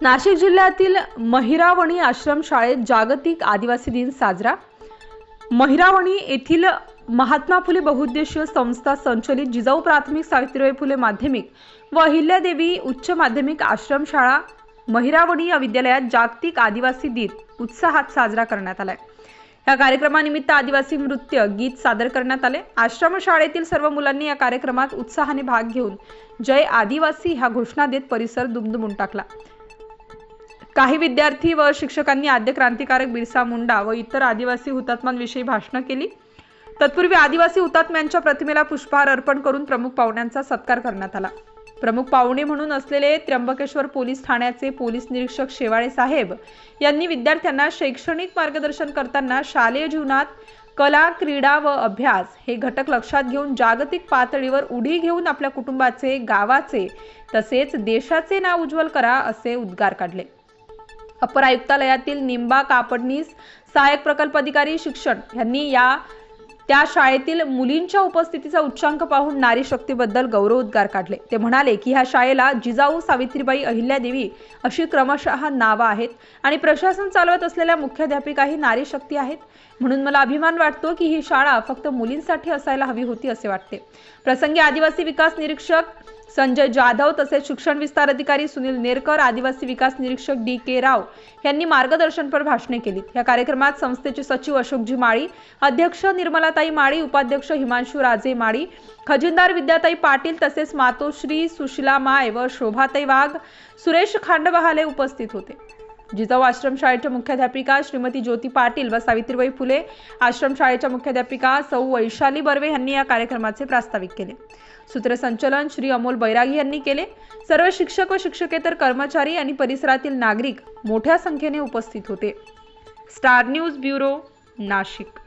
नाशिक जिल्ह्यातील महिरावणी आश्रमशाळेत जागतिक आदिवासी दिन साजरा। महिरावणी येथील महात्मा फुले बहुउद्देशीय संस्था संचलित जिजाऊ प्राथमिक, सावित्रीबाई फुले माध्यमिक व अहिल्यादेवी उच्च माध्यमिक आश्रमशाळा महिरावणी या विद्यालयात जागतिक आदिवासी दिन उत्साहात साजरा करण्यात आलाय। या कार्यक्रमानिमित्त आदिवासी नृत्य गीत सादर करण्यात आले। आश्रमशाळेतील सर्व मुलांनी या कार्यक्रमात उत्साहाने भाग घेऊन जय आदिवासी ह्या घोषणा देत परिसर दुमदुमून टाकला। काही विद्यार्थी व शिक्षकांनी आद्य क्रांतिकारक बिरसा मुंडा व इतर आदिवासी हुतात्म्यांविषयी भाषणे केली। तत्पूर्वी आदिवासी हुतात्म्यांच्या प्रतिमेला पुष्पहार अर्पण करून प्रमुख पाहुण्यांचा सत्कार करण्यात आला। प्रमुख पाहुणे म्हणून असलेले त्र्यंबकेश्वर पोलीस ठाण्याचे पोलीस निरीक्षक शेवाळे साहेब यांनी विद्यार्थ्यांना शैक्षणिक मार्गदर्शन करताना शालेय जीवनात कला, क्रीडा व अभ्यास हे घटक लक्षात घेऊन जागतिक पातळीवर उडी घेऊन आपल्या कुटुंबाचे, गावाचे तसेच देशाचे नाव उज्ज्वल करा असे उद्गार काढले। अपर आयुक्तालयातील निंबा कापडनीस सहाय्यक प्रकल्प अधिकारी शिक्षण यांनी त्या शाळेतील मुलींच्या उपस्थितीचा उच्चांक पाहून नारी शक्तीबद्दल गौरवोद्गार काढले। ते म्हणाले की ह्या शाळेला जिजाऊ, सावित्रीबाई, अहिल्यादेवी अशी क्रमशः नावे आहेत आणि प्रशासन चालवत असलेल्या मुख्याध्यापिकाही नारी शक्ती आहेत। म्हणून मला अभिमान वाटतो की ही शाळा फक्त मुलींसाठी असायला हवी होती असे वाटते। प्रसंगी आदिवासी विकास निरीक्षक संजय जाधव तसेच शिक्षण विस्तार अधिकारी सुनील नेरकर, आदिवासी विकास निरीक्षक डी.के. राव यांनी मार्गदर्शनपर भाषणे केली। या कार्यक्रमात संस्थेचे सचिव अशोकजी माळी, अध्यक्ष निर्मलाताई माळी, उपाध्यक्ष हिमांशू राजे माळी, खजिनदार विद्याताई पाटील तसेच मातोश्री सुशीला माय व शोभाताई वाघ, सुरेश खांडबहाले उपस्थित होते। जिजाऊ आश्रमशाळेच्या मुख्याध्यापिका श्रीमती ज्योती पाटील व सावित्रीबाई फुले आश्रमशाळेच्या मुख्याध्यापिका सौ वैशाली बर्वे यांनी या कार्यक्रमाचे प्रास्ताविक केले। सूत्रसंचालन श्री अमोल बैरागी यांनी केले। सर्व शिक्षक व शिक्षकेतर कर्मचारी आणि परिसरातील नागरिक मोठ्या संख्येने उपस्थित होते। Star news bureau, Nashik.